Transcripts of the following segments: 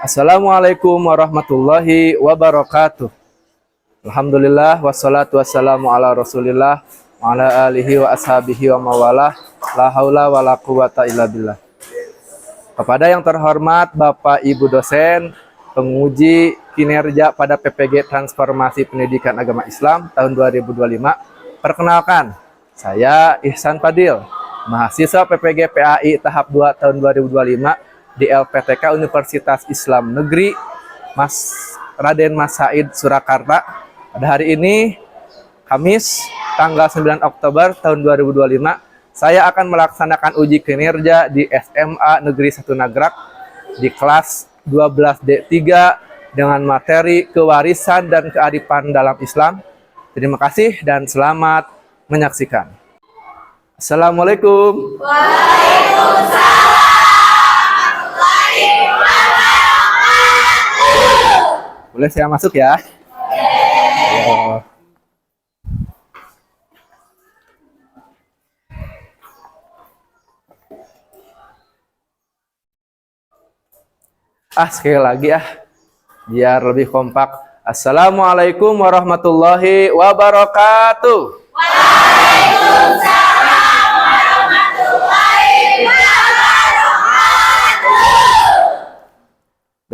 Assalamualaikum warahmatullahi wabarakatuh. Alhamdulillah wassalatu wassalamu ala Rasulillah wa ala alihi wa ashabihi wa mawalah. La haula wala quwata illa billah. Kepada yang terhormat Bapak Ibu dosen, penguji kinerja pada PPG Transformasi Pendidikan Agama Islam tahun 2025. Perkenalkan, saya Ihsan Fadil, mahasiswa PPG PAI tahap 2 tahun 2025 di LPTK Universitas Islam Negeri Raden Mas Said Surakarta. Pada hari ini, Kamis, tanggal 9 Oktober tahun 2025, saya akan melaksanakan uji kinerja di SMA Negeri 1 Nagrak di kelas 12D3 dengan materi kewarisan dan kearifan dalam Islam. Terima kasih dan selamat menyaksikan. Assalamualaikum. Waalaikumsalam. Boleh saya masuk ya? Sekali lagi biar lebih kompak. Assalamualaikum warahmatullahi wabarakatuh. Waalaikumsalam warahmatullahi wabarakatuh.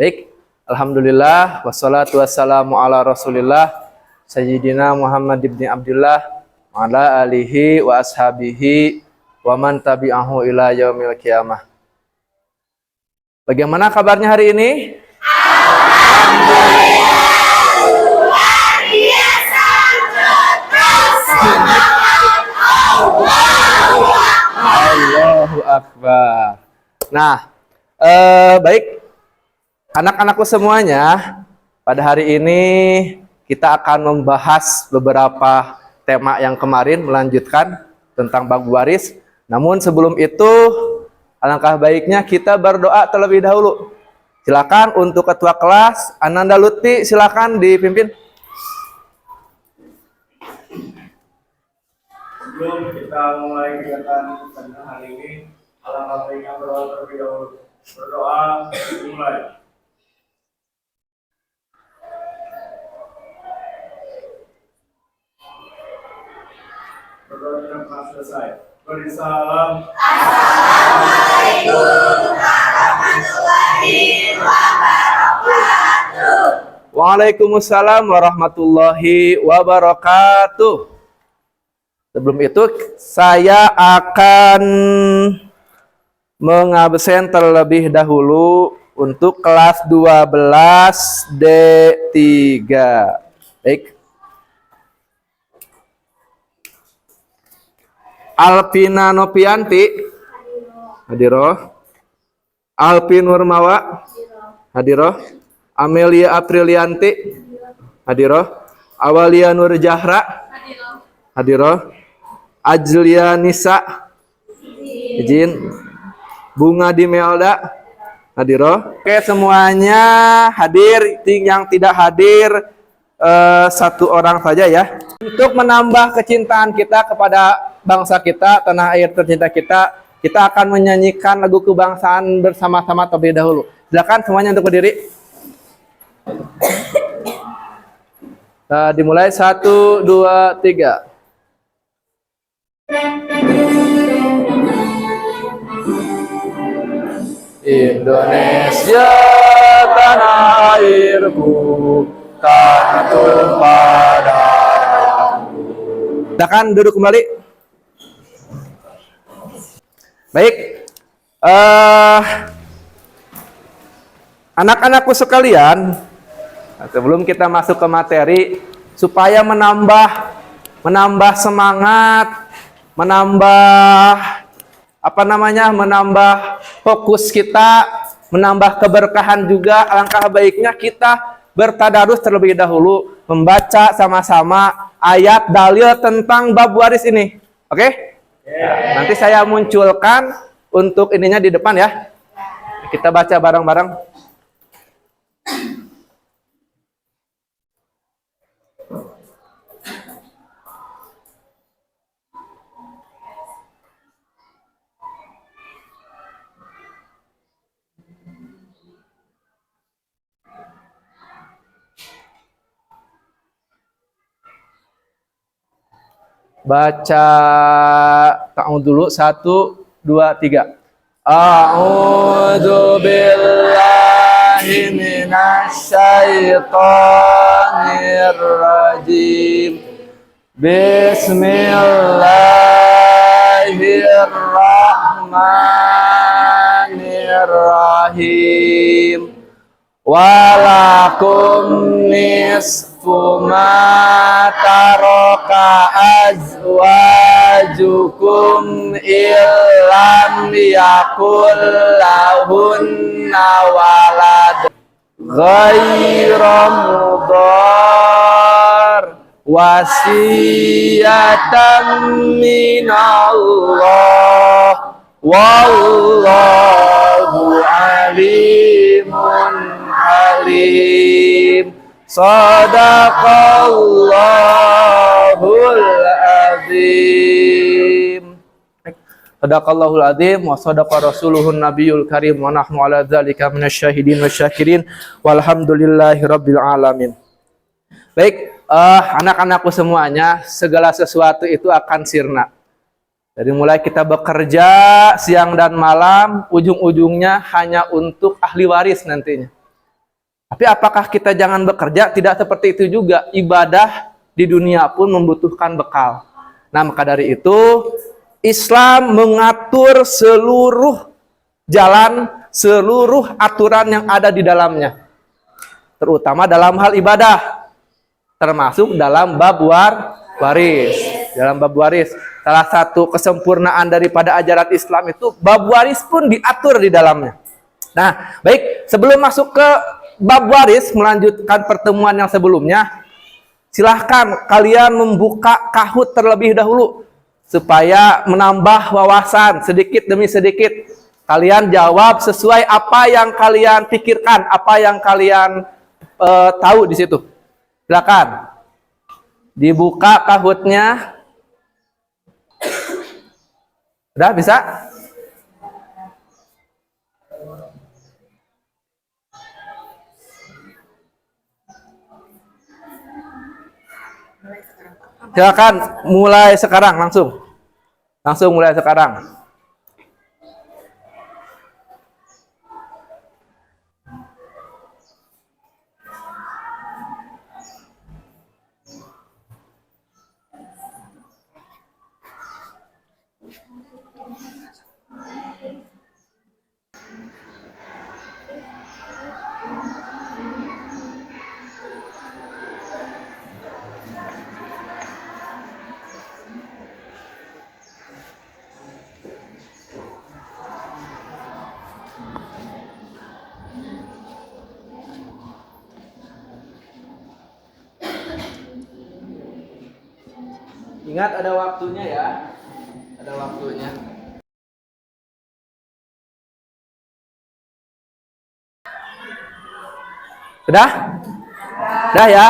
Baik. Alhamdulillah, wassalatu wassalamu ala Rasulillah Sayyidina Muhammad ibn Abdullah wa ala alihi wa ashabihi wa man tabi'ahu ila yaumil qiyamah. Bagaimana kabarnya hari ini? Alhamdulillah, luar biasa, terus semangat, Allahu Akbar. Nah, baik. Anak-anakku semuanya, pada hari ini kita akan membahas beberapa tema yang kemarin, melanjutkan tentang bab waris. Namun sebelum itu, alangkah baiknya kita berdoa terlebih dahulu. Silakan untuk ketua kelas, Ananda Lutfi, silakan dipimpin. Sebelum kita mulai kegiatan pada hari ini, alangkah baiknya berdoa terlebih dahulu. Berdoa dimulai. Berdoa tidak pernah selesai. Beri salam. Assalamualaikum warahmatullahi wabarakatuh. Waalaikumsalam warahmatullahi wabarakatuh. Sebelum itu, saya akan mengabsen terlebih dahulu untuk kelas 12D3. Baik. Alpina Nopianti hadiroh. Alpi Nurmawa hadiroh. Amelia Aprilianti hadiroh. Awalia Nur Jahra hadiroh. Ajlia Nisa izin. Bunga Dimelda hadiroh. Oke, semuanya hadir. Yang tidak hadir satu orang saja ya. Untuk menambah kecintaan kita kepada bangsa kita, tanah air tercinta kita, kita akan menyanyikan lagu kebangsaan bersama-sama terlebih dahulu. Silakan semuanya untuk berdiri. Dimulai 1, 2, 3. Indonesia tanah airku, tanah tumpah darahku. Silakan duduk kembali. Baik, anak-anakku sekalian, sebelum kita masuk ke materi, supaya menambah semangat, menambah fokus kita, menambah keberkahan juga, alangkah baiknya kita bertadarus terlebih dahulu, membaca sama-sama ayat dalil tentang bab waris ini. Oke? Nah, nanti saya munculkan untuk ininya di depan ya. Kita baca bareng-bareng. Baca ta'awudz dulu. 1, 2, 3. A'udzu billahi minasyaitonir rajim. Bismillahirrahmanirrahim. Walakum nisfu ma taraka azwajukum illam yakul lahunna walad ghairu mudhar wasiyatan minallah wallahu alimun halim. Sadaqallahul azim. Sadaqallahul azim wa sadaqa rasuluhun nabiyul karim wa nahnu ala dzalika minasyahidin wasyakirin walhamdulillahi rabbil alamin. Baik, anak-anakku semuanya, segala sesuatu itu akan sirna. Dari mulai kita bekerja siang dan malam, ujung-ujungnya hanya untuk ahli waris nantinya. Tapi apakah kita jangan bekerja? Tidak seperti itu juga. Ibadah di dunia pun membutuhkan bekal. Nah, maka dari itu Islam mengatur seluruh jalan, seluruh aturan yang ada di dalamnya. Terutama dalam hal ibadah. Termasuk dalam bab waris. Dalam bab waris. Salah satu kesempurnaan daripada ajaran Islam itu bab waris pun diatur di dalamnya. Nah, baik, sebelum masuk ke bab waris, melanjutkan pertemuan yang sebelumnya, silahkan kalian membuka Kahoot terlebih dahulu supaya menambah wawasan sedikit demi sedikit. Kalian jawab sesuai apa yang kalian pikirkan, apa yang kalian tahu di situ. Silakan dibuka Kahoot-nya. Udah bisa? Silakan mulai sekarang langsung. Langsung mulai sekarang. Ingat ada waktunya ya. Ada waktunya. Sudah? Sudah ya.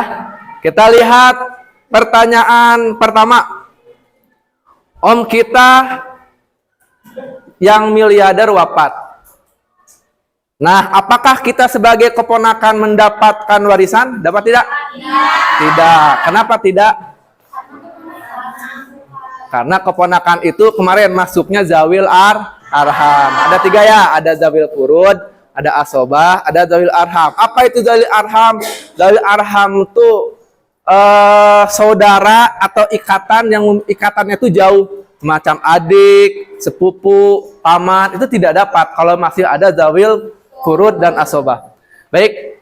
Kita lihat pertanyaan pertama. Om kita yang miliarder wafat. Nah, apakah kita sebagai keponakan mendapatkan warisan? Dapat tidak? Tidak. Kenapa tidak? Karena keponakan itu kemarin masuknya zawil arham. Ada 3 ya, ada zawil furud, ada asobah, ada zawil arham. Apa itu zawil arham? Zawil arham itu saudara atau ikatan yang ikatannya itu jauh, semacam adik, sepupu, paman, itu tidak dapat kalau masih ada zawil furud dan asobah. Baik,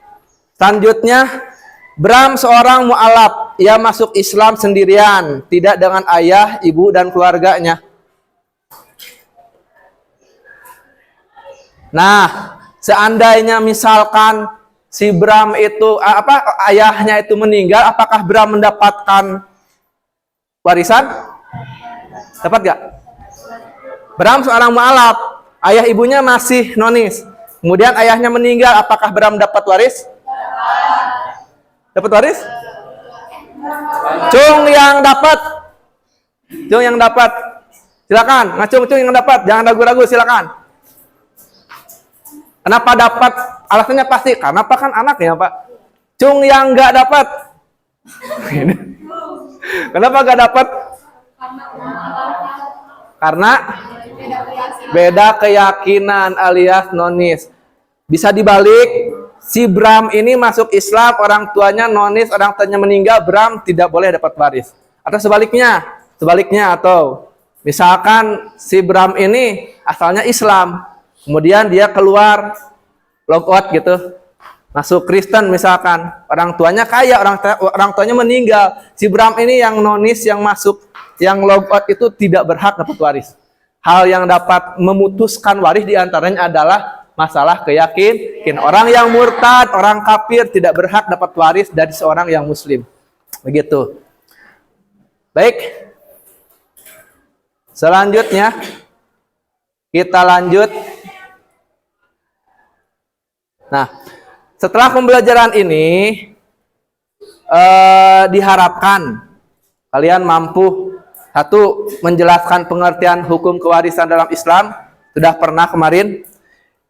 selanjutnya Bram seorang mu'alaf, ia masuk Islam sendirian, tidak dengan ayah, ibu, dan keluarganya. Nah, seandainya misalkan si Bram itu, ayahnya itu meninggal, apakah Bram mendapatkan warisan? Dapat gak? Bram seorang mu'alaf, ayah ibunya masih nonis. Kemudian ayahnya meninggal, apakah Bram dapat waris? Dapat waris? Cung yang dapat. Cung yang dapat. Silakan, ngacung cung yang dapat. Jangan ragu-ragu, silakan. Kenapa dapat? Alasannya pasti karena apa, kan anaknya, Pak. Cung yang enggak dapat. Kenapa enggak dapat? Karena beda keyakinan alias nonis. Bisa dibalik, si Bram ini masuk Islam, orang tuanya nonis, orang tuanya meninggal, Bram tidak boleh dapat waris. Atau sebaliknya atau misalkan si Bram ini asalnya Islam, kemudian dia keluar logout gitu, masuk Kristen misalkan, orang tuanya kaya, orang tuanya meninggal, si Bram ini yang nonis yang masuk, yang logout itu tidak berhak dapat waris. Hal yang dapat memutuskan waris diantaranya adalah masalah keyakinan. Orang yang murtad, orang kafir tidak berhak dapat waris dari seorang yang muslim. Begitu. Baik. Selanjutnya kita lanjut. Nah, setelah pembelajaran ini diharapkan kalian mampu satu menjelaskan pengertian hukum kewarisan dalam Islam, sudah pernah kemarin.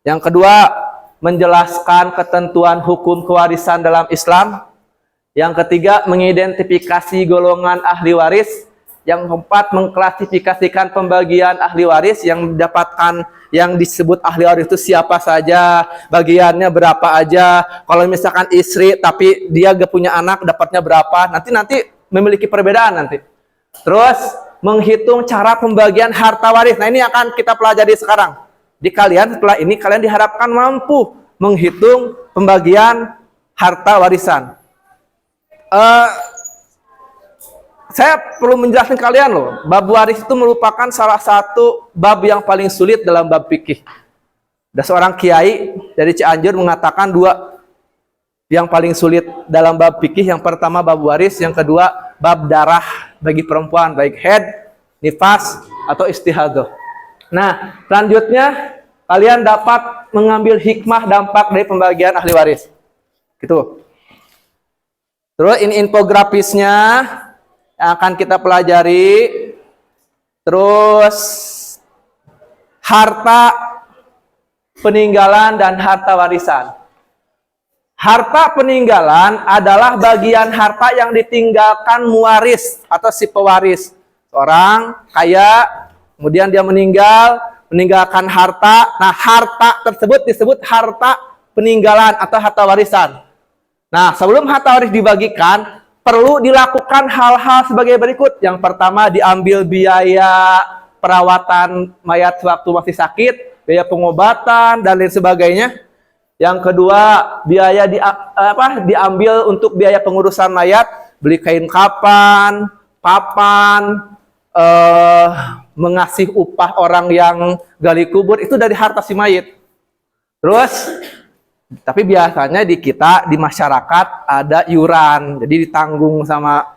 Yang kedua, menjelaskan ketentuan hukum kewarisan dalam Islam. Yang ketiga, mengidentifikasi golongan ahli waris. Yang keempat, mengklasifikasikan pembagian ahli waris yang didapatkan, yang disebut ahli waris itu siapa saja, bagiannya berapa aja. Kalau misalkan istri tapi dia gak punya anak, dapatnya berapa, nanti memiliki perbedaan nanti. Terus menghitung cara pembagian harta waris. Nah, ini akan kita pelajari sekarang. Di kalian setelah ini kalian diharapkan mampu menghitung pembagian harta warisan. Saya perlu menjelaskan kalian loh, bab waris itu merupakan salah satu bab yang paling sulit dalam bab fikih. Ada seorang kiai dari Cianjur mengatakan dua yang paling sulit dalam bab fikih. Yang pertama bab waris, yang kedua bab darah bagi perempuan, baik haid, nifas atau istihadah. Nah, selanjutnya kalian dapat mengambil hikmah dampak dari pembagian ahli waris. Gitu. Terus ini infografisnya yang akan kita pelajari. Terus harta peninggalan dan harta warisan. Harta peninggalan adalah bagian harta yang ditinggalkan muwaris atau si pewaris. Seorang kaya, kemudian dia meninggalkan harta. Nah, harta tersebut disebut harta peninggalan atau harta warisan. Nah, sebelum harta waris dibagikan, perlu dilakukan hal-hal sebagai berikut. Yang pertama, diambil biaya perawatan mayat waktu masih sakit, biaya pengobatan dan lain sebagainya. Yang kedua, biaya diambil untuk biaya pengurusan mayat, beli kain kapan, papan, mengasih upah orang yang gali kubur, itu dari harta si mayit. Terus, tapi biasanya di kita, di masyarakat ada iuran, jadi ditanggung sama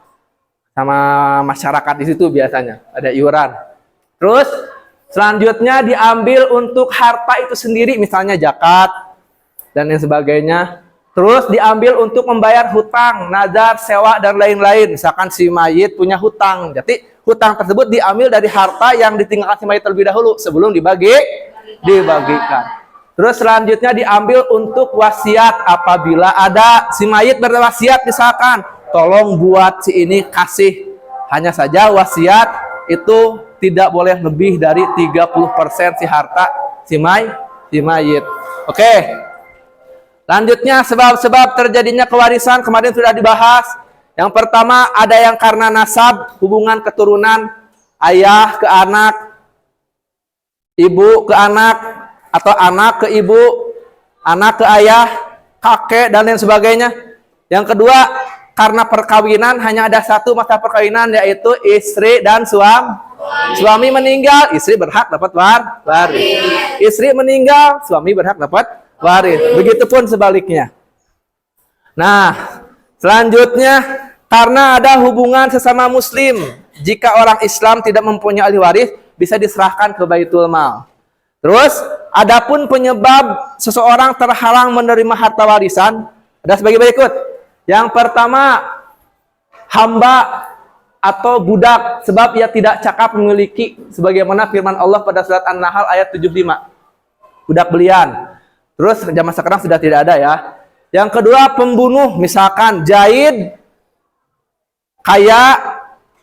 masyarakat di situ biasanya, ada iuran. Terus, selanjutnya diambil untuk harta itu sendiri, misalnya zakat, dan lain sebagainya. Terus diambil untuk membayar hutang, nazar, sewa, dan lain-lain. Misalkan si mayit punya hutang, jadi hutang tersebut diambil dari harta yang ditinggalkan si mayit terlebih dahulu sebelum dibagikan. Terus selanjutnya diambil untuk wasiat, apabila ada si mayit berwasiat, misalkan tolong buat si ini kasih. Hanya saja wasiat itu tidak boleh lebih dari 30% si harta si mayit. Oke. Lanjutnya sebab-sebab terjadinya kewarisan kemarin sudah dibahas. Yang pertama ada yang karena nasab, hubungan keturunan, ayah ke anak, ibu ke anak, atau anak ke ibu, anak ke ayah, kakek, dan lain sebagainya. Yang kedua, karena perkawinan, hanya ada satu masa perkawinan, yaitu istri dan suami. Suami meninggal, istri berhak dapat waris. Istri meninggal, suami berhak dapat waris. Begitupun sebaliknya. Nah, selanjutnya, karena ada hubungan sesama muslim, jika orang Islam tidak mempunyai ahli waris, bisa diserahkan ke Baitul Mal. Terus, adapun penyebab seseorang terhalang menerima harta warisan, ada sebagai berikut. Yang pertama, hamba atau budak, sebab ia tidak cakap memiliki, sebagaimana firman Allah pada surat An-Nahl ayat 75. Budak belian. Terus, zaman sekarang sudah tidak ada ya. Yang kedua, pembunuh, misalkan Zaid, kaya,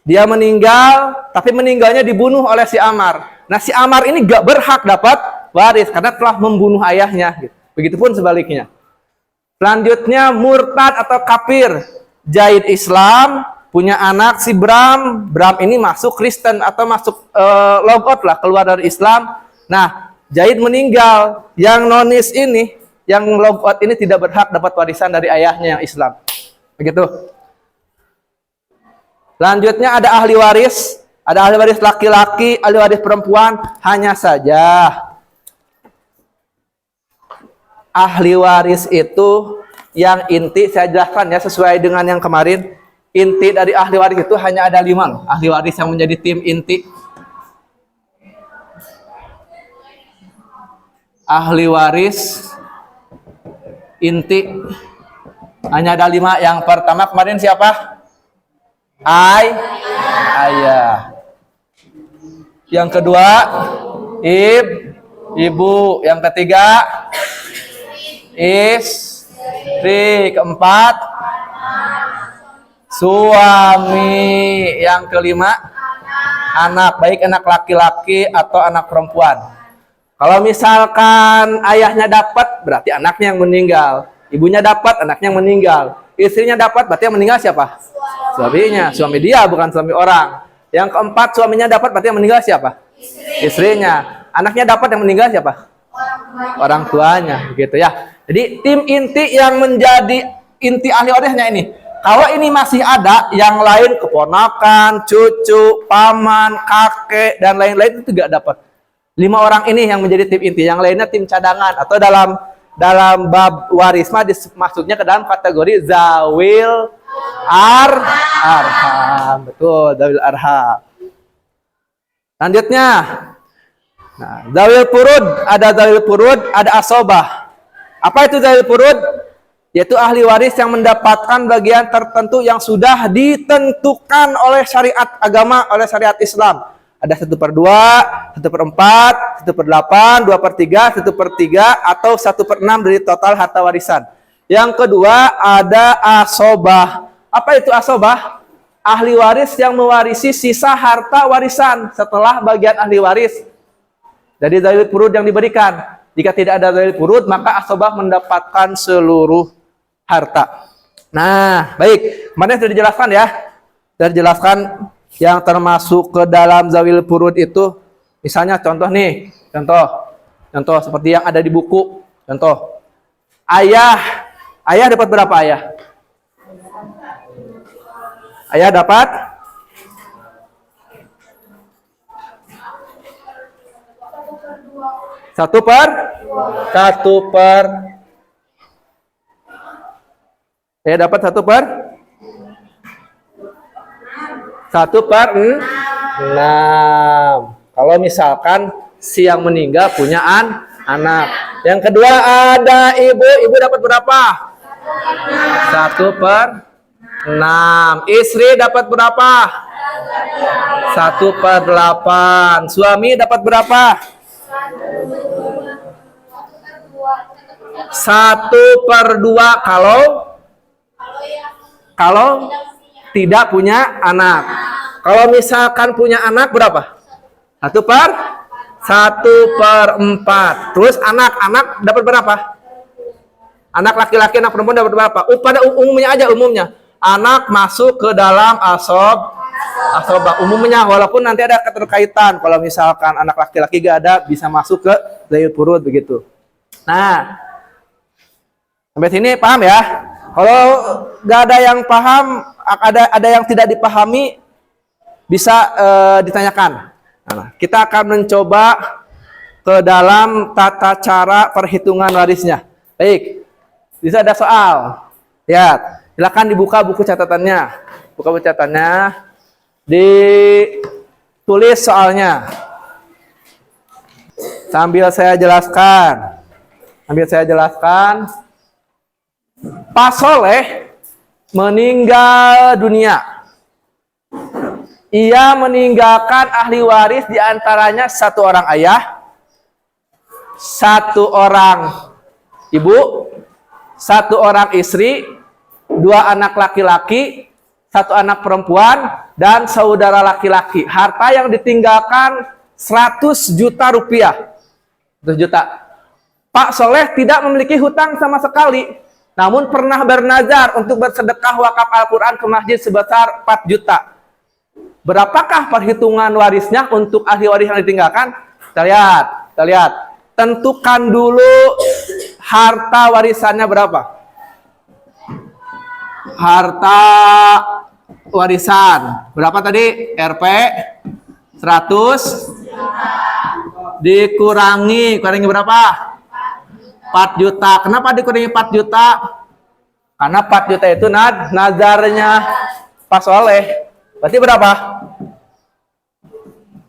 Dia meninggal, tapi meninggalnya dibunuh oleh si Ammar. Nah, si Ammar ini gak berhak dapat waris karena telah membunuh ayahnya. Begitupun sebaliknya. Selanjutnya murtad atau kafir. Zaid Islam, punya anak si Bram. Bram ini masuk Kristen atau masuk logout lah, keluar dari Islam. Nah, Zaid meninggal. Yang nonis ini, yang logout ini tidak berhak dapat warisan dari ayahnya yang Islam. Begitu. Selanjutnya ada ahli waris. Ada ahli waris laki-laki, ahli waris perempuan. Hanya saja ahli waris itu yang inti, saya jelaskan ya sesuai dengan yang kemarin. Inti dari ahli waris itu hanya ada 5 ahli waris yang menjadi tim inti. Ahli waris inti hanya ada 5. Yang pertama kemarin siapa? Ayah. Yang kedua ibu. Yang ketiga istri. Keempat suami. Yang kelima anak, baik anak laki-laki atau anak perempuan. Kalau misalkan ayahnya dapat, berarti anaknya yang meninggal. Ibunya dapat, anaknya yang meninggal. Istrinya dapat, berarti yang meninggal siapa? Suaminya. Suami dia, bukan suami orang. Yang keempat, suaminya dapat, berarti yang meninggal siapa? Istrinya. Anaknya dapat, yang meninggal siapa? Orang tuanya, gitu ya. Jadi tim inti yang menjadi inti ahli warisnya ini. Kalau ini masih ada, yang lain keponakan, cucu, paman, kakek, dan lain-lain itu tidak dapat. 5 orang ini yang menjadi tim inti, yang lainnya tim cadangan atau dalam bab warisma masuknya ke dalam kategori zawil arham. Betul, zawil arham. Lanjutnya, nah, zawil furud, ada asobah. Apa itu zawil furud? Yaitu ahli waris yang mendapatkan bagian tertentu yang sudah ditentukan oleh syariat agama, oleh syariat Islam. Ada 1/2, 1/4, 1/8, 2/3, 1/3, atau 1/6 dari total harta warisan. Yang kedua ada asobah. Apa itu asobah? Ahli waris yang mewarisi sisa harta warisan setelah bagian ahli waris dari zawil furud yang diberikan. Jika tidak ada zawil furud, maka asobah mendapatkan seluruh harta. Nah, baik. Kemarin sudah dijelaskan ya. Sudah dijelaskan yang termasuk ke dalam zawil furud itu. Misalnya contoh nih. Contoh seperti yang ada di buku. Contoh. Ayah dapat berapa ayah? Ayah dapat 1/1/. Saya dapat 1/6. Kalau misalkan si yang meninggal punya anak. Yang kedua ada ibu dapat berapa? 1/6. Istri dapat berapa? 1/8. Suami dapat berapa? 1/2 kalau tidak punya anak. Kalau misalkan punya anak berapa? 1/4. Terus anak dapat berapa? Anak laki-laki, anak perempuan dapat berapa? Pada umumnya aja, umumnya. Anak masuk ke dalam asobah. Umumnya, walaupun nanti ada keterkaitan. Kalau misalkan anak laki-laki gak ada, bisa masuk ke zawil furud begitu. Nah, sampai sini paham ya? Kalau nggak ada yang paham, ada yang tidak dipahami, bisa ditanyakan. Nah, kita akan mencoba ke dalam tata cara perhitungan warisnya. Baik, bisa ada soal. Lihat, silakan dibuka buku catatannya. Buka buku catatannya, ditulis soalnya. Sambil saya jelaskan. Pak Soleh meninggal dunia. Ia meninggalkan ahli waris diantaranya 1 orang ayah, 1 orang ibu, 1 orang istri, 2 anak laki-laki, satu anak perempuan, dan saudara laki-laki. Harta yang ditinggalkan 100 juta rupiah. 100 juta. Pak Soleh tidak memiliki hutang sama sekali, namun pernah bernazar untuk bersedekah wakaf Al-Quran ke masjid sebesar 4 juta. Berapakah perhitungan warisnya untuk ahli waris yang ditinggalkan? Kita lihat. Tentukan dulu harta warisannya berapa. Harta warisan berapa tadi? Rp 100 dikurangi berapa? 4 juta. Kenapa dikurangi 4 juta? Karena 4 juta itu nazarnya Pak Soleh. Berarti berapa?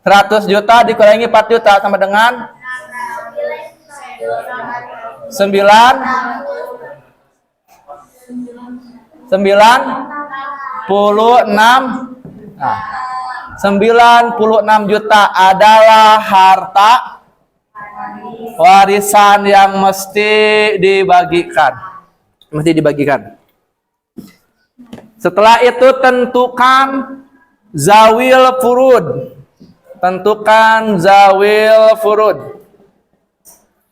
100 juta dikurangi 4 juta sama dengan 96 juta adalah harta warisan yang mesti dibagikan. Setelah itu tentukan zawil furud.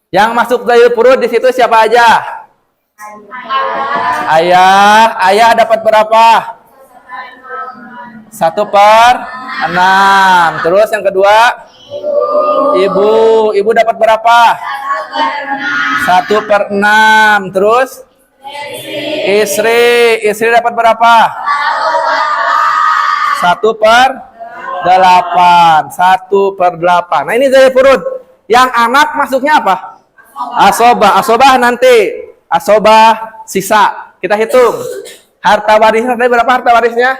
Yang masuk zawil furud di situ siapa aja? Ayah dapat berapa? 1/6. Terus yang kedua, ibu dapat berapa? 1/6. Terus istri dapat berapa? 1/8. 1/8. Nah, ini zawil furud. Yang anak masuknya apa? Asobah nanti. Asobah sisa. Kita hitung. Harta warisnya tadi berapa harta warisnya?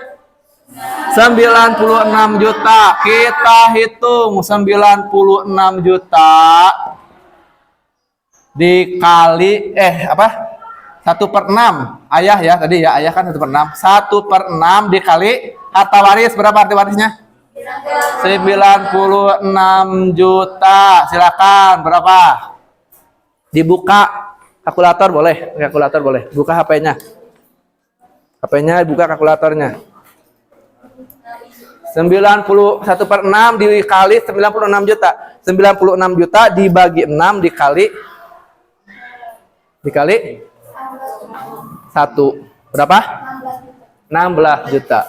96 juta. Kita hitung 96 juta dikali 1/6. Ayah ya tadi ya, ayah kan 1/6. 1/6 dikali harta waris berapa harta warisnya? 96 juta. Silakan berapa? Dibuka kalkulator boleh. Buka HP-nya. Buka kalkulatornya. 1/6 dikali 96 juta. 96 juta dibagi 6 dikali 1. Berapa? 16 juta.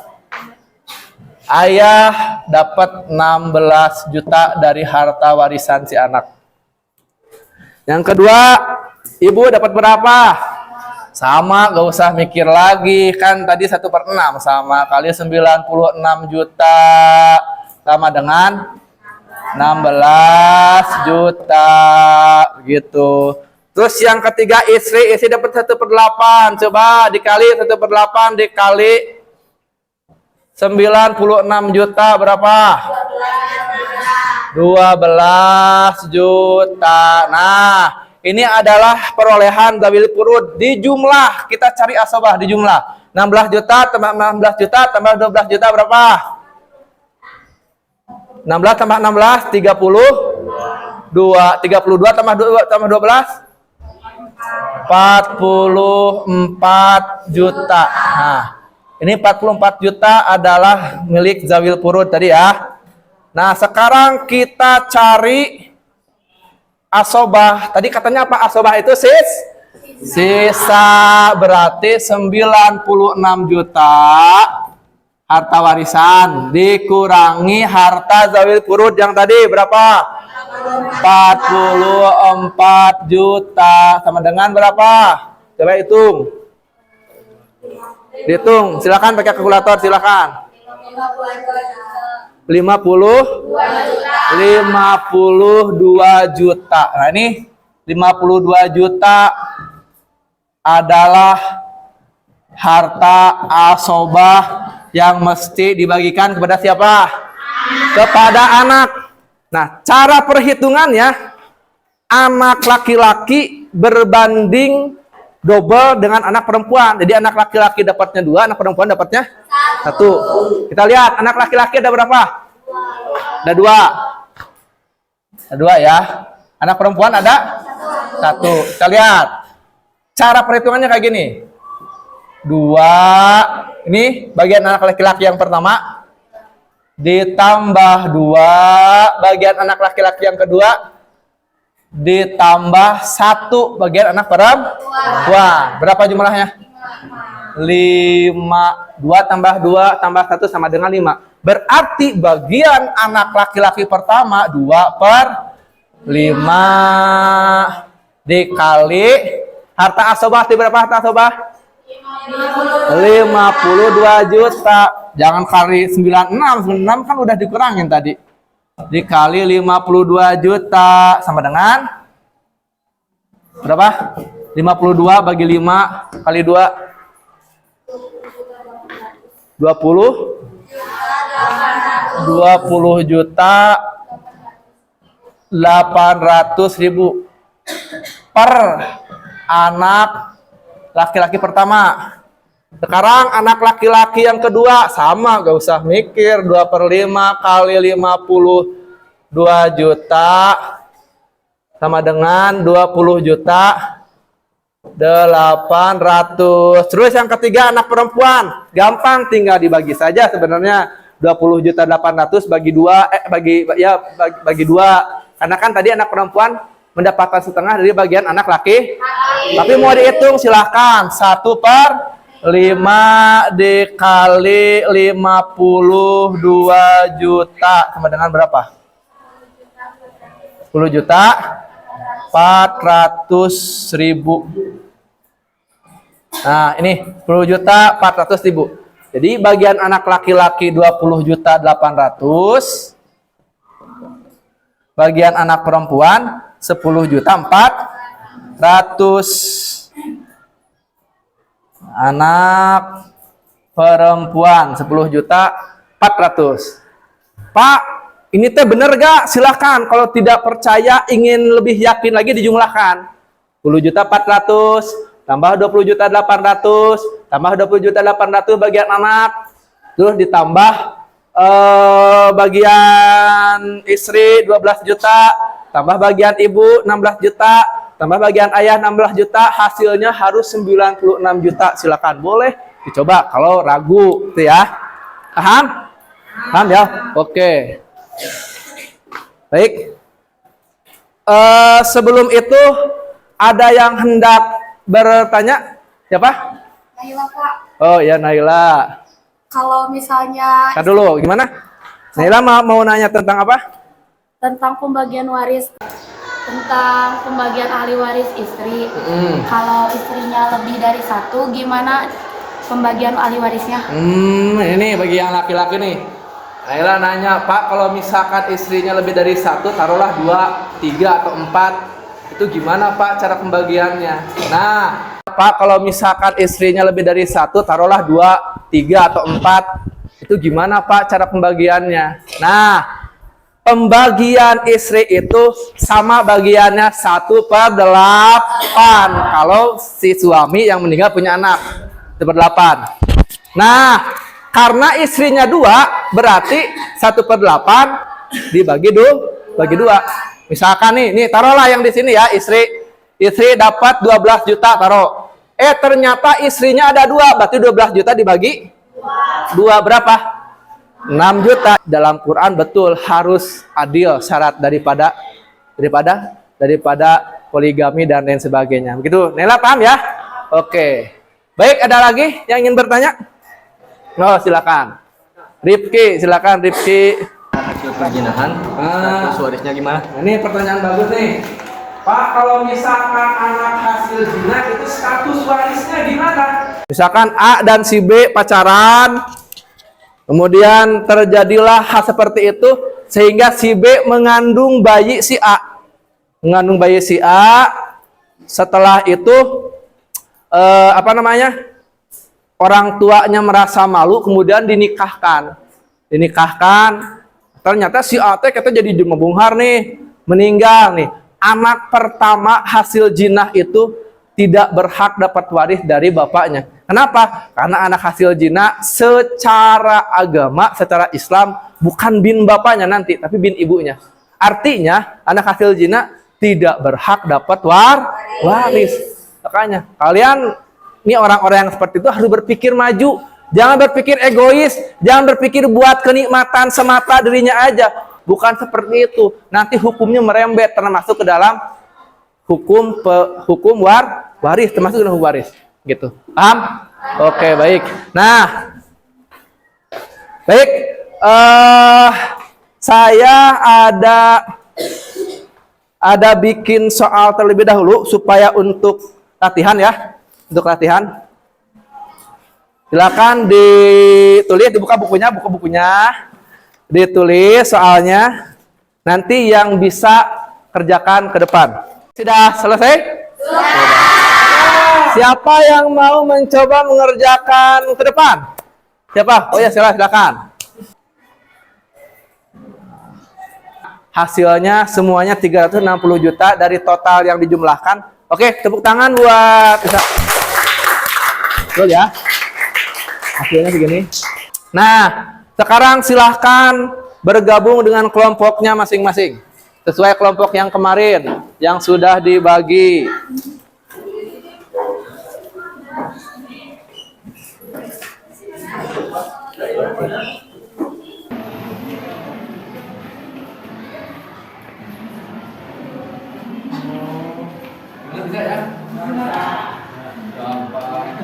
Ayah dapat 16 juta dari harta warisan si anak. Yang kedua, ibu dapat berapa? Sama, gak usah mikir lagi. Kan tadi 1/6 sama kali 96 juta sama dengan 16 juta gitu. Terus yang ketiga istri dapat 1/8. Coba dikali 1/8 dikali 96 juta berapa? 12 juta. Nah, ini adalah perolehan zawil furud di jumlah. Kita cari asobah di jumlah. 16 juta tambah 16 juta tambah 12 juta berapa? 16 tambah 16 32. 32 tambah 12 44 juta. Nah, ini 44 juta adalah milik zawil furud tadi ya. Nah, sekarang kita cari asobah. Tadi katanya apa? Asobah itu sisa. Berarti 96 juta harta warisan dikurangi harta zawil furud yang tadi berapa? 44 juta sama dengan berapa? Coba hitung. Dihitung, silakan pakai kalkulator, silakan. 52 juta. Nah, ini 52 juta adalah harta asobah yang mesti dibagikan kepada siapa? Kepada anak. Nah, cara perhitungannya anak laki-laki berbanding double dengan anak perempuan. Jadi anak laki-laki dapatnya 2, anak perempuan dapatnya 1. Kita lihat anak laki-laki ada berapa? Ada 2. Ada 2 ya. Anak perempuan ada 1. Kita lihat. Cara perhitungannya kayak gini. 2, Ini bagian anak laki-laki yang pertama ditambah 2 bagian anak laki-laki yang kedua ditambah 1 bagian anak perempuan. Berapa jumlahnya? 5. 2 tambah 2 tambah 1 sama dengan 5. Berarti bagian anak laki-laki pertama 2/5 dikali harta asobah. Berapa harta asobah? 52 juta. Jangan kali 96. 96 kan udah dikurangin tadi. Dikali 52 juta sama dengan berapa? 52 bagi 5 kali 2 20 juta 800.000 per anak laki-laki pertama. Sekarang anak laki-laki yang kedua sama, gak usah mikir. 2/5 kali 52 juta sama dengan 20 juta 800. Terus yang ketiga anak perempuan, gampang, tinggal dibagi saja sebenarnya. 20 juta 800 bagi 2 bagi 2. Karena kan tadi anak perempuan mendapatkan setengah dari bagian anak laki. Tapi mau dihitung silahkan. 1/5 dikali 52 juta sama dengan berapa? 10 juta 400.000. Nah, ini 10 juta 400.000. Jadi bagian anak laki-laki 20 juta 800. Bagian anak perempuan 10 juta 400. Anak perempuan 10 juta 400. Pak, ini teh bener gak? Silahkan. Kalau tidak percaya, ingin lebih yakin lagi, dijumlahkan. 10 juta 400 tambah 20 juta 800 tambah 20 juta 800 bagian anak, terus ditambah bagian istri 12 juta, tambah bagian ibu 16 juta, tambah bagian ayah 16 juta, hasilnya harus 96 juta. Silakan, boleh dicoba kalau ragu gitu ya. Paham? Paham ya? Oke. Baik. Sebelum itu ada yang hendak bertanya? Siapa? Naila, Kak. Oh ya, Naila. Kalau misalnya Kan dulu, gimana? Naila mau nanya tentang apa? tentang pembagian waris, tentang pembagian ahli waris istri. Kalau istrinya lebih dari 1, gimana pembagian ahli warisnya? Ini bagi yang laki-laki nih. Naila nanya, Pak, kalau misalkan istrinya lebih dari 1, taruhlah 2, 3 atau 4, itu gimana Pak cara pembagiannya? Nah, Pak, kalau misalkan istrinya lebih dari 1, taruhlah 2, 3 atau 4, itu gimana Pak cara pembagiannya? Nah, pembagian istri itu sama bagiannya 1/8 kalau si suami yang meninggal punya anak 1/8. Nah, karena istrinya 2, berarti 1/8 dibagi 2. Misalkan nih taruhlah yang di sini ya, istri dapat 12 juta taruh. Ternyata istrinya ada 2, berarti 12 juta dibagi 2 berapa? 6 juta. Dalam Quran betul harus adil syarat daripada poligami dan lain sebagainya. Begitu, Nela paham ya? Oke. Baik, ada lagi yang ingin bertanya? Oh, silakan. Rifki, silakan Rifki. Hasil perjinahan, status warisnya gimana? Ini pertanyaan bagus nih. Pak, kalau misalkan anak hasil zina itu status warisnya gimana? Misalkan A dan si B pacaran, kemudian terjadilah hal seperti itu sehingga si B mengandung bayi si A. Setelah itu orang tuanya merasa malu, kemudian dinikahkan. Ternyata si A teh kata jadi membungkar nih, meninggal nih. Anak pertama hasil jinah itu tidak berhak dapat waris dari bapaknya. Kenapa? Karena anak hasil jinah secara agama, secara Islam bukan bin bapaknya nanti, tapi bin ibunya. Artinya anak hasil jinah tidak berhak dapat waris. Makanya kalian ini orang-orang yang seperti itu harus berpikir maju. Jangan berpikir egois, jangan berpikir buat kenikmatan semata dirinya aja. Bukan seperti itu. Nanti hukumnya merembet termasuk ke dalam hukum waris, termasuk dalam hukum waris. Gitu. Paham? Oke, baik. Nah, baik. Saya ada bikin soal terlebih dahulu supaya untuk latihan ya. Untuk latihan. Silakan ditulis, dibuka bukunya, ditulis soalnya. Nanti yang bisa kerjakan ke depan. Sudah selesai? Sudah. Siapa yang mau mencoba mengerjakan ke depan? Siapa? Oh ya, silakan. Hasilnya semuanya 360 juta dari total yang dijumlahkan. Oke, tepuk tangan buat bisa. Betul ya? Hasilnya begini. Nah, sekarang silahkan bergabung dengan kelompoknya masing-masing. Sesuai kelompok yang kemarin, yang sudah dibagi. Bisa ya? Gampang.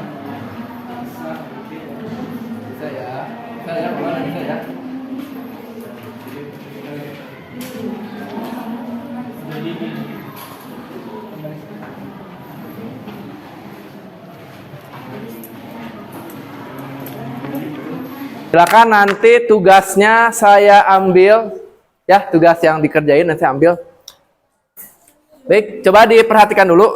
Bisa ya? Bisa ya? Silakan nanti tugasnya saya ambil ya, tugas yang dikerjain nanti saya ambil. Baik, coba diperhatikan dulu,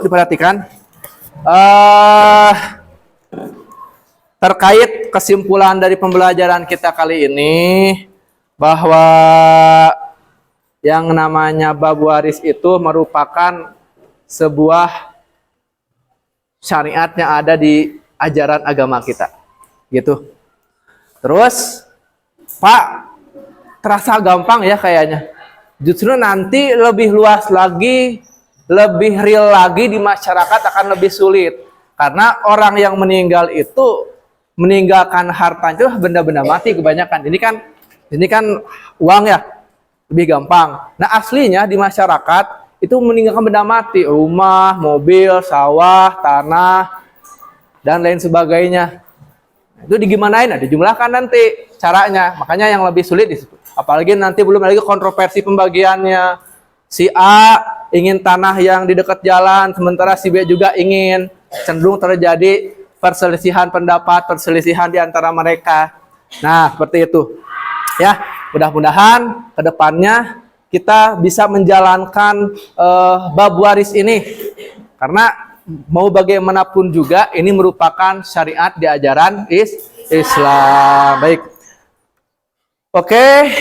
terkait kesimpulan dari pembelajaran kita kali ini bahwa yang namanya bab waris itu merupakan sebuah syariat yang ada di ajaran agama kita, gitu. Terus, Pak, terasa gampang ya kayaknya. Justru nanti lebih luas lagi, lebih real lagi di masyarakat akan lebih sulit. Karena orang yang meninggal itu meninggalkan harta itu benda-benda mati kebanyakan. Ini kan uang ya, lebih gampang. Nah, aslinya di masyarakat itu meninggalkan benda mati, rumah, mobil, sawah, tanah, dan lain sebagainya. Itu digimanain? Nah, dijumlahkan nanti caranya. Makanya yang lebih sulit disebut. Apalagi nanti belum lagi kontroversi pembagiannya. Si A ingin tanah yang di dekat jalan, sementara si B juga ingin. Cenderung terjadi perselisihan pendapat, perselisihan di antara mereka. Nah, seperti itu. Ya, mudah-mudahan ke depannya kita bisa menjalankan bab waris ini. Karena mau bagaimanapun juga ini merupakan syariat di ajaran Islam. Baik. Oke.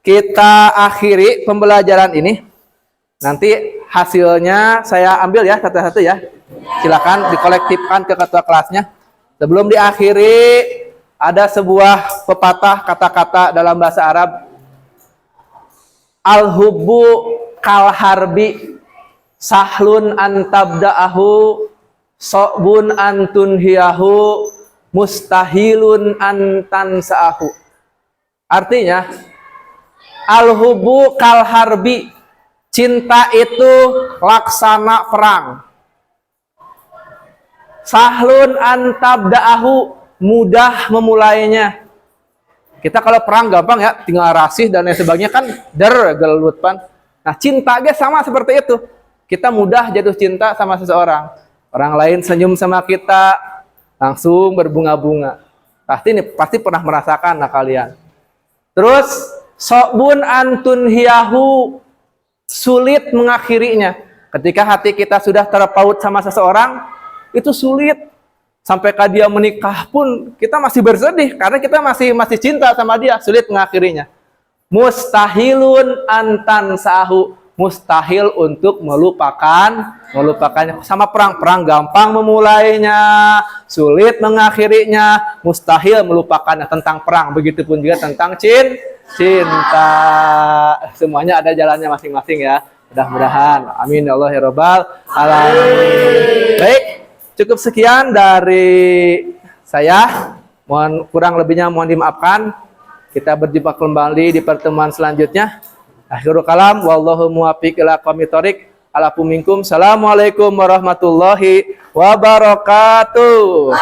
Kita akhiri pembelajaran ini. Nanti hasilnya saya ambil ya satu-satu ya. Silakan dikolektifkan ke ketua kelasnya. Sebelum diakhiri ada sebuah pepatah kata-kata dalam bahasa Arab. Al-hubbu kal harbi sahlun antabda'ahu so'bun antunhiyahu mustahilun antansa'ahu. Artinya al-hubbu kal harbi, cinta itu laksana perang. Sahlun antabda'ahu, mudah memulainya. Kita kalau perang gampang ya, tinggal rasih dan lain sebagainya kan gelut pan. Nah, cinta guys sama seperti itu. Kita mudah jatuh cinta sama seseorang. Orang lain senyum sama kita, langsung berbunga-bunga. Pasti pernah merasakan nah kalian. Terus sobun antun hiyahu, sulit mengakhirinya. Ketika hati kita sudah terpaut sama seseorang, itu sulit. Sampai dia menikah pun kita masih bersedih karena kita masih cinta sama dia, sulit mengakhirinya. Mustahilun antan sahu, mustahil untuk melupakannya. Sama perang gampang memulainya, sulit mengakhirinya, mustahil melupakannya. Tentang perang, begitupun juga tentang cinta. Semuanya ada jalannya masing-masing ya. Mudah-mudahan. Amin ya Allah ya Rabbal alamin. Baik, cukup sekian dari saya. Mohon kurang lebihnya mohon dimaafkan. Kita berjumpa kembali di pertemuan selanjutnya. Akhirul kalam wallahu muwaffiq ila aqwamit thoriq. Alakum minkum. Assalamualaikum warahmatullahi wabarakatuh.